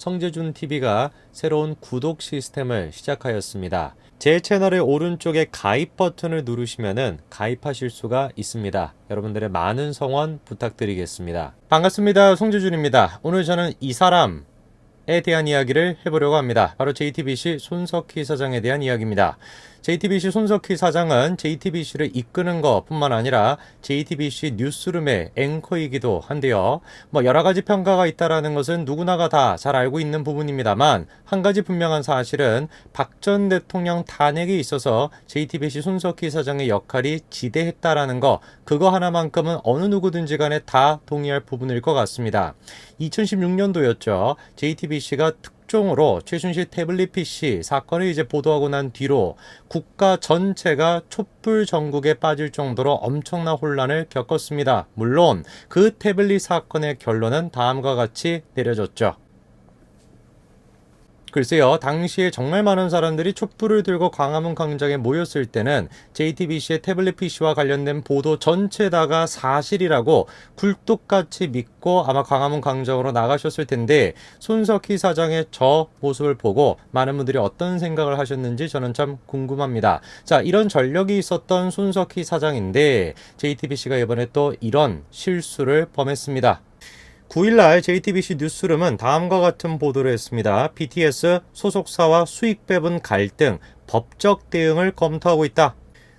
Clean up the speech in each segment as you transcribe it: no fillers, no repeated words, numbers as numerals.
성재준TV가 새로운 구독 시스템을 시작하였습니다. 제 채널의 오른쪽에 가입 버튼을 누르시면 가입하실 수가 있습니다. 여러분들의 많은 성원 부탁드리겠습니다. 반갑습니다. 성재준입니다. 오늘 저는 이 사람에 대한 이야기를 해보려고 합니다. 바로 JTBC 손석희 사장에 대한 이야기입니다. JTBC 손석희 사장은 JTBC를 이끄는 것뿐만 아니라 JTBC 뉴스룸의 앵커이기도 한데요. 여러 가지 평가가 있다라는 것은 누구나가 다 잘 알고 있는 부분입니다만, 한 가지 분명한 사실은 박 전 대통령 탄핵에 있어서 JTBC 손석희 사장의 역할이 지대했다라는 거, 그거 하나만큼은 어느 누구든지 간에 다 동의할 부분일 것 같습니다. 2016년도였죠. JTBC가 특종으로 최순실 태블릿 PC 사건을 보도하고 난 뒤로 국가 전체가 촛불 전국에 빠질 정도로 엄청난 혼란을 겪었습니다. 물론 그 태블릿 사건의 결론은 다음과 같이 내려졌죠. 글쎄요, 당시에 정말 많은 사람들이 촛불을 들고 광화문 광장에 모였을 때는 JTBC의 태블릿 PC와 관련된 보도 전체다가 사실이라고 굴뚝같이 믿고 아마 광화문 광장으로 나가셨을 텐데, 손석희 사장의 저 모습을 보고 많은 분들이 어떤 생각을 하셨는지 저는 참 궁금합니다. 자, 이런 전력이 있었던 손석희 사장인데 JTBC가 이번에 또 이런 실수를 범했습니다. 9일날 JTBC 뉴스룸은 다음과 같은 보도를 했습니다. BTS 소속사와 수익 배분 갈등, 법적 대응을 검토하고 있다.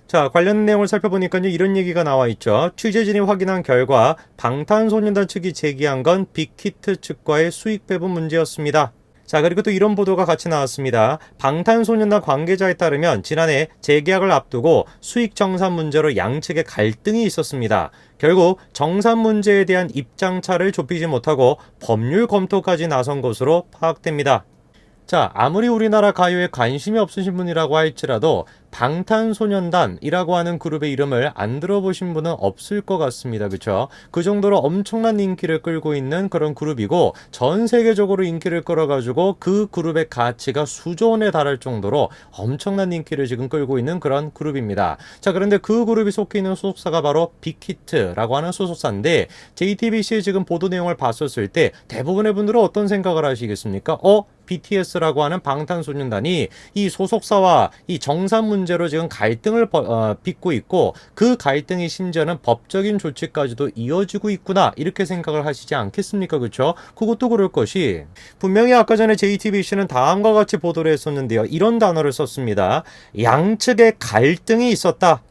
자, 관련 내용을 살펴보니까요, 이런 얘기가 나와 있죠. 취재진이 확인한 결과 방탄소년단 측이 제기한 건 빅히트 측과의 수익 배분 문제였습니다. 자, 그리고 또 이런 보도가 같이 나왔습니다. 방탄소년단 관계자에 따르면 지난해 재계약을 앞두고 수익 정산 문제로 양측의 갈등이 있었습니다. 결국 정산 문제에 대한 입장차를 좁히지 못하고 법률 검토까지 나선 것으로 파악됩니다. 자, 아무리 우리나라 가요에 관심이 없으신 분이라고 할지라도 방탄소년단이라고 하는 그룹의 이름을 안 들어보신 분은 없을 것 같습니다. 그렇죠? 그 정도로 엄청난 인기를 끌고 있는 그런 그룹이고, 전 세계적으로 인기를 끌어가지고 그 그룹의 가치가 수조 원에 달할 정도로 엄청난 인기를 지금 끌고 있는 그런 그룹입니다. 자, 그런데 그 그룹이 속해 있는 소속사가 바로 빅히트라고 하는 소속사인데, JTBC의 지금 보도 내용을 봤었을 때 대부분의 분들은 어떤 생각을 하시겠습니까? BTS라고 하는 방탄소년단이 이 소속사와 이 정산 문제로 지금 갈등을 빚고 있고, 그 갈등이 심지어는 법적인 조치까지도 이어지고 있구나, 이렇게 생각을 하시지 않겠습니까? 그렇죠? 그것도 그럴 것이, 분명히 아까 전에 JTBC는 다음과 같이 보도를 했었는데요, 이런 단어를 썼습니다. 양측의 갈등이 있었다.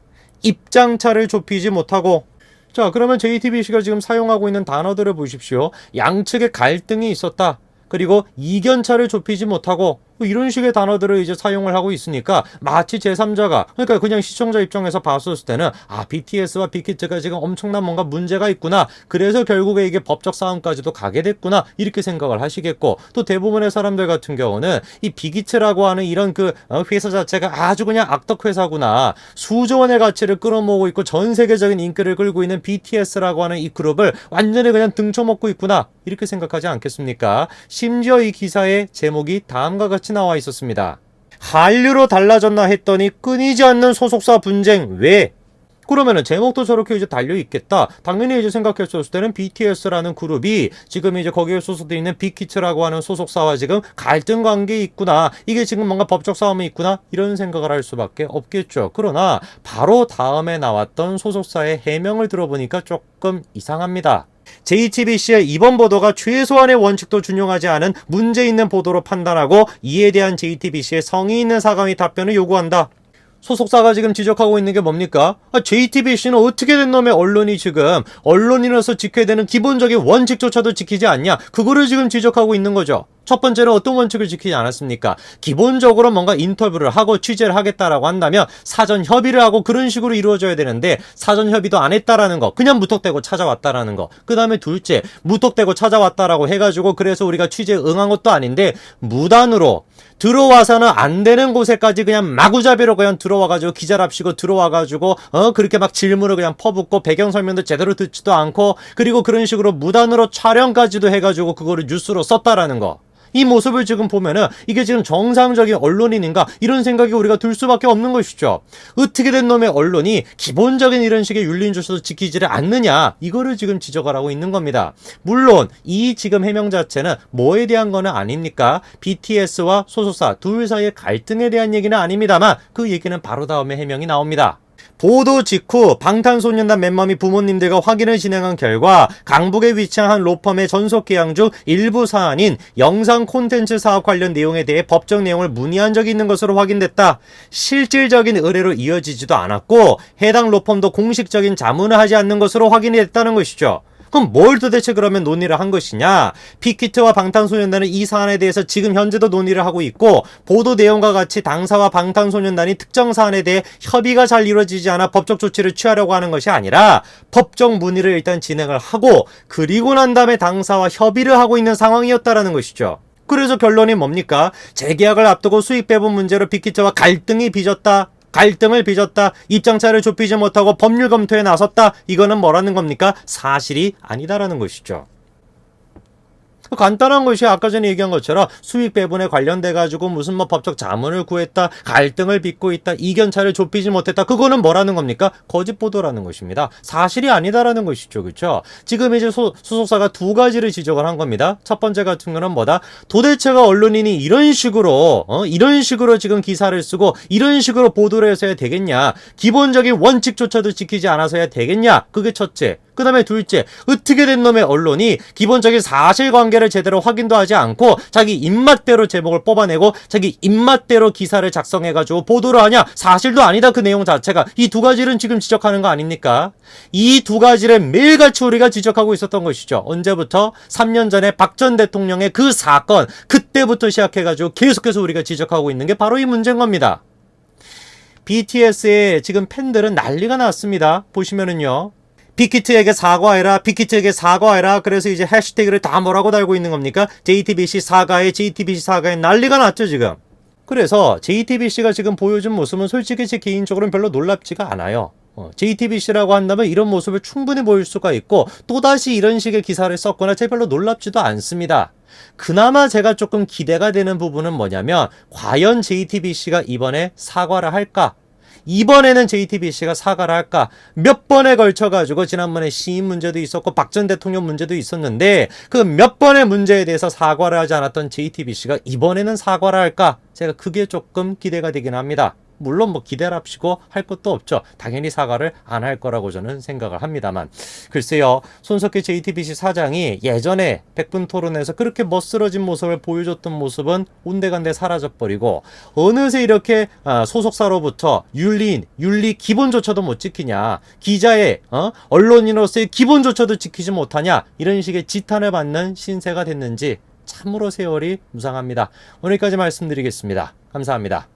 입장차를 좁히지 못하고. 자, 그러면 JTBC가 지금 사용하고 있는 단어들을 보십시오. 양측의 갈등이 있었다. 그리고 이견차를 좁히지 못하고, 이런 식의 단어들을 이제 사용을 하고 있으니까 마치 제3자가, 그러니까 그냥 시청자 입장에서 봤었을 때는 BTS와 빅히트가 지금 엄청난 뭔가 문제가 있구나, 그래서 결국에 이게 법적 싸움까지도 가게 됐구나, 이렇게 생각을 하시겠고, 또 대부분의 사람들 같은 경우는 이 빅히트라고 하는 이런 그 회사 자체가 아주 그냥 악덕 회사구나, 수조 원의 가치를 끌어모으고 있고 전 세계적인 인기를 끌고 있는 BTS라고 하는 이 그룹을 완전히 그냥 등쳐먹고 있구나, 이렇게 생각하지 않겠습니까? 심지어 이 기사의 제목이 다음과 같이 나와 있었습니다. 한류로 달라졌나 했더니 끊이지 않는 소속사 분쟁. 왜? 그러면은 제목도 저렇게 이제 달려 있겠다. 당연히 이제 생각했을 때는 BTS라는 그룹이 지금 이제 거기에 소속되어 있는 빅히트라고 하는 소속사와 지금 갈등 관계에 있구나, 이게 지금 뭔가 법적 싸움이 있구나, 이런 생각을 할 수밖에 없겠죠. 그러나 바로 다음에 나왔던 소속사의 해명을 들어보니까 조금 이상합니다. JTBC의 이번 보도가 최소한의 원칙도 준용하지 않은 문제 있는 보도로 판단하고, 이에 대한 JTBC의 성의 있는 사과의 답변을 요구한다. 소속사가 지금 지적하고 있는 게 뭡니까? JTBC는 어떻게 된 놈의 언론이 지금 언론인으로서 지켜야 되는 기본적인 원칙조차도 지키지 않냐, 그거를 지금 지적하고 있는 거죠. 첫 번째는 어떤 원칙을 지키지 않았습니까? 기본적으로 뭔가 인터뷰를 하고 취재를 하겠다라고 한다면 사전 협의를 하고 그런 식으로 이루어져야 되는데, 사전 협의도 안 했다라는 거, 그냥 무턱대고 찾아왔다라는 거. 그 다음에 둘째, 무턱대고 찾아왔다라고 해가지고 그래서 우리가 취재에 응한 것도 아닌데 무단으로 들어와서는 안 되는 곳에까지 그냥 마구잡이로 그냥 들어와가지고 기자랍시고 들어와가지고 그렇게 막 질문을 그냥 퍼붓고 배경 설명도 제대로 듣지도 않고, 그리고 그런 식으로 무단으로 촬영까지도 해가지고 그거를 뉴스로 썼다라는 거. 이 모습을 지금 보면은 이게 지금 정상적인 언론인인가 이런 생각이 우리가 들 수밖에 없는 것이죠. 어떻게 된 놈의 언론이 기본적인 이런 식의 윤리인조차도 지키지를 않느냐, 이거를 지금 지적을 하고 있는 겁니다. 물론 이 지금 해명 자체는 뭐에 대한 거는 아닙니까? BTS와 소속사 둘 사이의 갈등에 대한 얘기는 아닙니다만 그 얘기는 바로 다음에 해명이 나옵니다. 보도 직후 방탄소년단 멤버및 부모님들과 확인을 진행한 결과 강북에 위치한 한 로펌의 전속 계약 중 일부 사안인 영상 콘텐츠 사업 관련 내용에 대해 법적 내용을 문의한 적이 있는 것으로 확인됐다. 실질적인 의뢰로 이어지지도 않았고 해당 로펌도 공식적인 자문을 하지 않는 것으로 확인이 됐다는 것이죠. 그럼 뭘 도대체 그러면 논의를 한 것이냐? 빅히트와 방탄소년단은 이 사안에 대해서 지금 현재도 논의를 하고 있고 보도 내용과 같이 당사와 방탄소년단이 특정 사안에 대해 협의가 잘 이루어지지 않아 법적 조치를 취하려고 하는 것이 아니라 법적 문의를 일단 진행을 하고 그리고 난 다음에 당사와 협의를 하고 있는 상황이었다라는 것이죠. 그래서 결론이 뭡니까? 재계약을 앞두고 수익 배분 문제로 빅히트와 갈등을 빚었다. 입장차를 좁히지 못하고 법률 검토에 나섰다. 이거는 뭐라는 겁니까? 사실이 아니다라는 것이죠. 간단한 것이 아까 전에 얘기한 것처럼 수익 배분에 관련돼 가지고 무슨 뭐 법적 자문을 구했다, 갈등을 빚고 있다, 이견차를 좁히지 못했다. 그거는 뭐라는 겁니까? 거짓 보도라는 것입니다. 사실이 아니다라는 것이죠. 그렇죠? 지금 이제 소속사가 두 가지를 지적을 한 겁니다. 첫 번째 같은 거는 뭐다? 도대체가 언론인이 이런 식으로 지금 기사를 쓰고 이런 식으로 보도를 해서야 되겠냐? 기본적인 원칙조차도 지키지 않아서야 되겠냐? 그게 첫째. 그 다음에 둘째, 어떻게 된 놈의 언론이 기본적인 사실관계를 제대로 확인도 하지 않고 자기 입맛대로 제목을 뽑아내고 자기 입맛대로 기사를 작성해가지고 보도를 하냐? 사실도 아니다, 그 내용 자체가. 이 두 가지를 지금 지적하는 거 아닙니까? 이 두 가지를 매일같이 우리가 지적하고 있었던 것이죠. 언제부터? 3년 전에 박 전 대통령의 그 사건, 그때부터 시작해가지고 계속해서 우리가 지적하고 있는 게 바로 이 문제인 겁니다. BTS의 지금 팬들은 난리가 났습니다. 보시면은요. 빅히트에게 사과해라. 그래서 이제 해시태그를 다 뭐라고 달고 있는 겁니까? JTBC 사과해 난리가 났죠, 지금. 그래서 JTBC가 지금 보여준 모습은 솔직히 제 개인적으로는 별로 놀랍지가 않아요. JTBC라고 한다면 이런 모습을 충분히 보일 수가 있고 또다시 이런 식의 기사를 썼거나 제 별로 놀랍지도 않습니다. 그나마 제가 조금 기대가 되는 부분은 뭐냐면 과연 JTBC가 이번에 사과를 할까? 이번에는 JTBC가 사과를 할까? 몇 번에 걸쳐가지고 지난번에 시인 문제도 있었고 박 전 대통령 문제도 있었는데 그 몇 번의 문제에 대해서 사과를 하지 않았던 JTBC가 이번에는 사과를 할까? 제가 그게 조금 기대가 되긴 합니다. 물론 뭐 기대를 합시고 할 것도 없죠. 당연히 사과를 안 할 거라고 저는 생각을 합니다만. 글쎄요. 손석희 JTBC 사장이 예전에 백분 토론에서 그렇게 멋스러진 모습을 보여줬던 모습은 온데간데 사라져버리고 어느새 이렇게 소속사로부터 윤리 기본조차도 못 지키냐. 기자의 언론인으로서의 기본조차도 지키지 못하냐. 이런 식의 지탄을 받는 신세가 됐는지 참으로 세월이 무상합니다. 오늘까지 말씀드리겠습니다. 감사합니다.